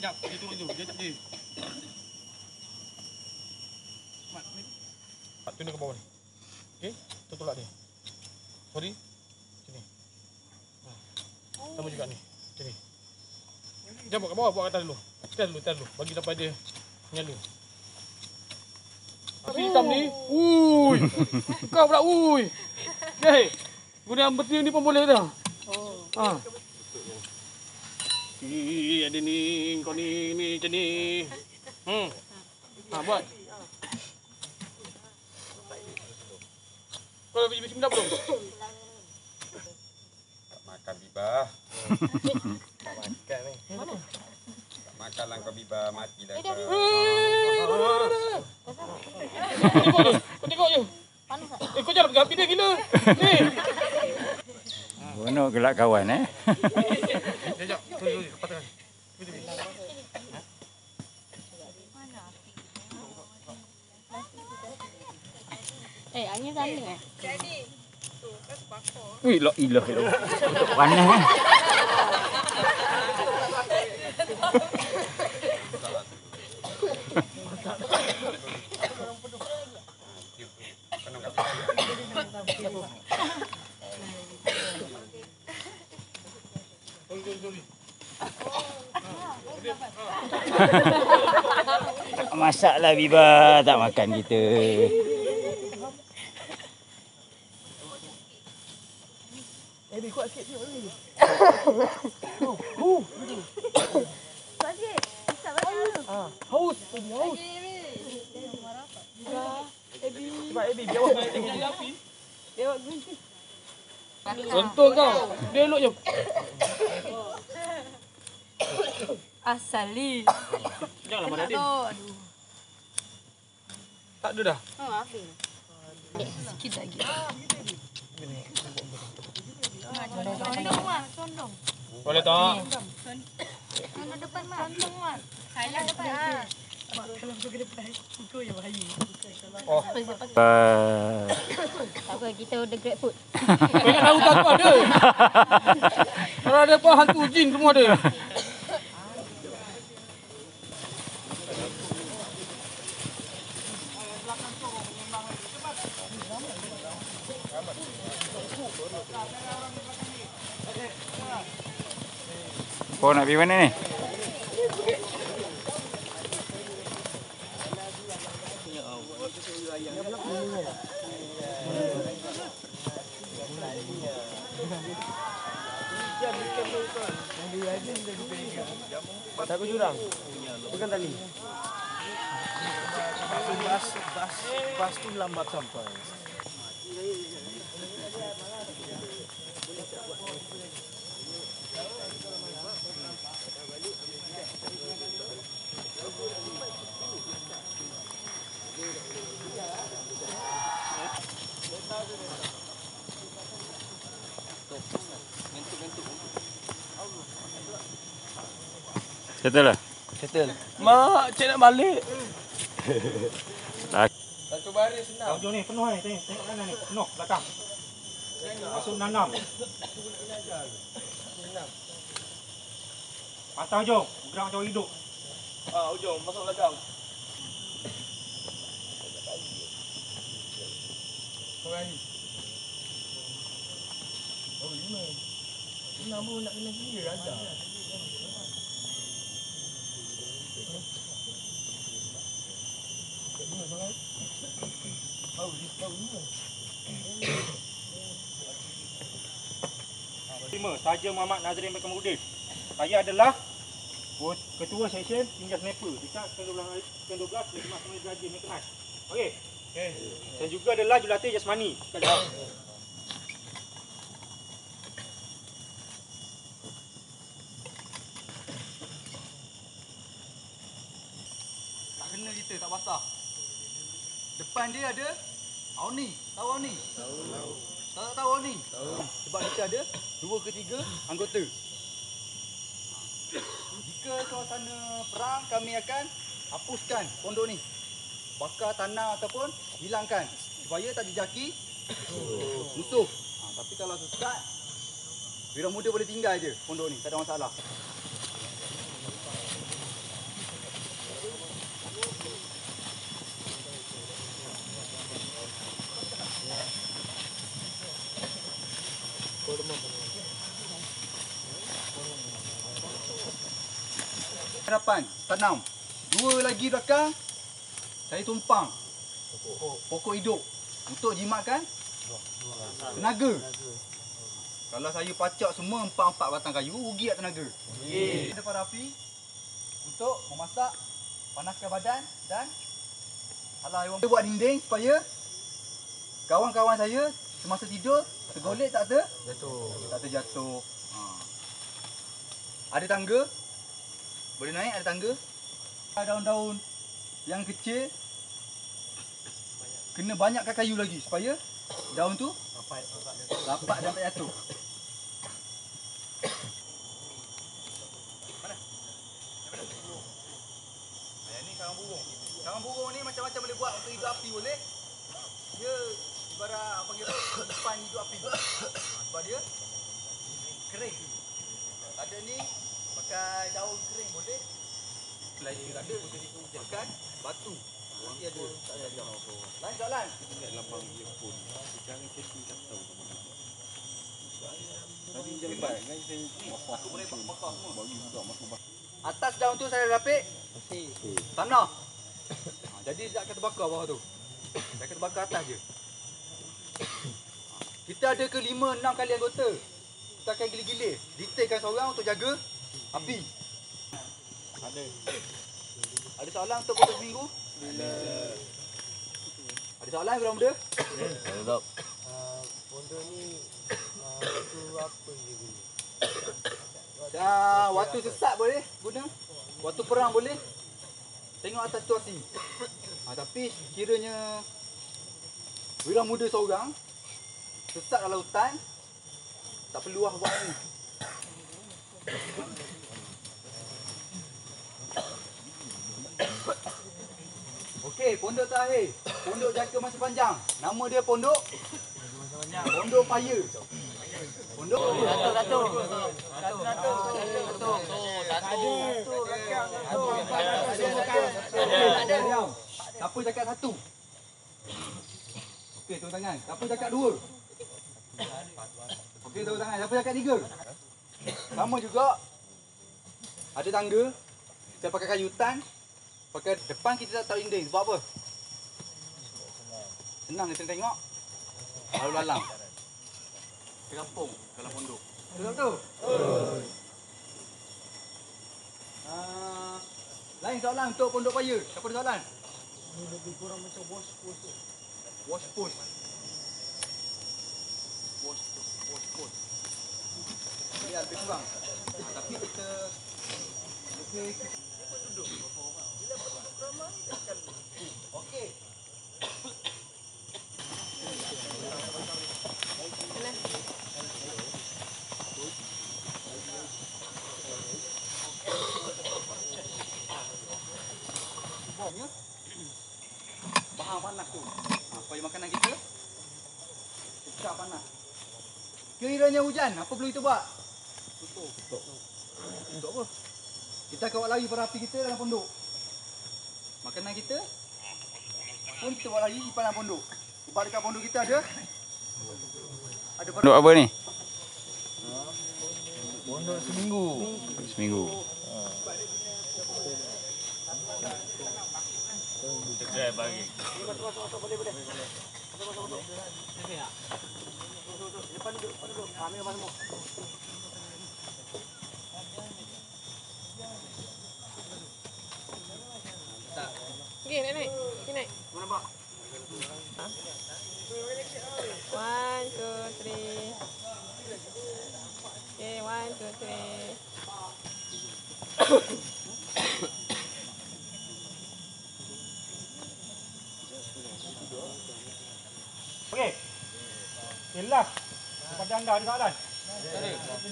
Sekejap, dia turun tu. Dia. Mat, tu ni ke bawah ni. Okey, tu tolak dia. Sorry. Sini. Sama juga ni. Sini. Jangan buat kat bawah, buat kat atas dulu. Atas dulu. Bagi sampai dia nyala. Api hitam ni. Ui. Kau pula ui. Okey. Guna beti ni pun boleh dah. Ha. Ada ni, kau ni macam ni. Buat. Kau dah bismillah belum? Tak makan Bibah. Tak makan ni. Tak makan lah kau Bibah, mati dah kau. Kau tengok je. Kau jangan pergi api dia gila. Ni. Bunuh gelak kawan Sekejap. Tunggu. Lepas tangan. Angin sana Jadi, tu kan sebakar. Wih, la ilah ilah. Panas Masaklah Bibah, tak makan kita. Kuat sikit tengok ni. Kuat sikit. Bisa banyak. Haus. Haus. Sebab Ebi biar awak tengok api. Tengok gini. Sentuh kau. Dia elok je. Asali. Janganlah pada dia. Aduh. Tak ada dah. Habis. Sikit lagi. Condong. Boleh tak? Condong depan mak. Condong mak. Highlight depan ah. Kalau aku ke depan, aku yang bahaya. Oh. Tak apa, kita order grab food. Kau ingat hutan tu ada. Kalau ada apa hantu jin semua ada. Kau nak pergi mana ni? Tak ke jurang. Pegang tali. Bas tu lambat sampai. Settle lah. Settle. Mak, cik nak balik. Satu baris senang. Jom ni penuh ni. Tengok kanan ni. Penuh belakang. Masuk nanam. Patah hujung. Gerak macam hidup. Hujung. Masuk belakang. Berani. Oh, 5. 6 pun nak kena gila raja. Saja Muhammad Nazrin bin Kamudin. Saya adalah ketua seksyen tinja sniper dekat Sekian 12 Lagi Masuk Derajat Mekanis. Okey. Saya juga adalah jurulatih jasmani dekat Johor. Tak kena kita, tak basah. Depan dia ada Auni. Tahu Auni? Tahu. Tahu Auni? Tahu. Sebab kita ada 2 ke 3 anggota. Jika suasana perang, kami akan hapuskan pondok ni. Bakar tanah ataupun hilangkan supaya tak dijaki musuh. Tapi kalau sesaat, Wira Muda boleh tinggal je pondok ni, tak ada masalah. hadapan, tanam. 2 lagi belakang, saya tumpang pokok hidup untuk jimatkan tenaga. Kalau saya pacak semua 4 batang kayu, rugi tak tenaga? Rugi. Ada para api untuk memasak, panaskan badan dan halau haiwan. Saya buat dinding supaya kawan-kawan saya semasa tidur tergolek tak terjatuh. Ada tangga, boleh naik, ada tangga. Daun-daun yang kecil kena banyakkan kayu lagi supaya daun tu rapat dan tak jatuh. Mana? Yang ni sarang burung. Sarang burung ni macam-macam boleh buat untuk hidup api boleh. Dia ibarat apa panggil depan hidup api. Sebab dia kering. Ada ni pakai daun kering boleh. Lain ada makan batu. Nanti ada. Lain soalan. Aku boleh bakar semua. Atas daun tu saya rapik tanah. Jadi tak kena bakar bawah tu. Saya kena bakar atas je. Kita ada ke 5-6 kali anggota. Kita akan gilir-gilir. Detailkan seorang untuk jaga api. Ada soalan untuk pondok seminggu? Ada soalan kurang muda? Ada. Pondok ni waktu apa je guna? Waktu sesat boleh guna. Waktu perang boleh. Tengok atas situasi. Tapi kiranya wira muda seorang sesat dalam hutan, tak perlu buat ni. Okey, pondok terakhir. Pondok jangka masa panjang. Nama dia pondok paya. Pondok Siapa cakap 1? Okey, turun tangan. Siapa cakap 2? Okey, turun tangan. Siapa cakap 3? Sama juga. Ada tangga. Saya pakai kayu hutan. Pakai depan kita tak tahu dinding. Sebab apa? Senang kita tengok. Lalu lalang. Terkampung dalam pondok. Betul tu? Lain soalan untuk pondok paya. Siapa ada soalan? Ini lebih kurang macam wash post tu. Wash post. Dia lebih kurang. Tapi kita lebih duduk. Bila penduduk ramai akan okey. Bahan panas tu. Supaya makanan kita pecah panas. Kiranya hujan, apa perlu kita buat? Tutup. Untuk apa? Kita akan buat lari para api kita dalam pondok. Makanan kita pun kita buat lari di dalam pondok. Sebab dekat pondok kita ada Pondok apa ni? Pondok seminggu. Seminggu. Tegak bagi. depan duduk. Ambil gambar semua. Okay, naik. Okay, naik. Mana nampak? 1, 2, 3. Okay, 1, 2, 3. Okey. Okay, last. Kepada anda ada soalan? Ada. Ada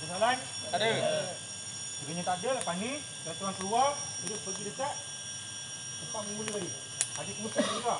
soalan? Ada. Sebenarnya tak ada, lepas ni kita orang keluar, terus pergi dekat tempat mula tadi. Ada kursi juga.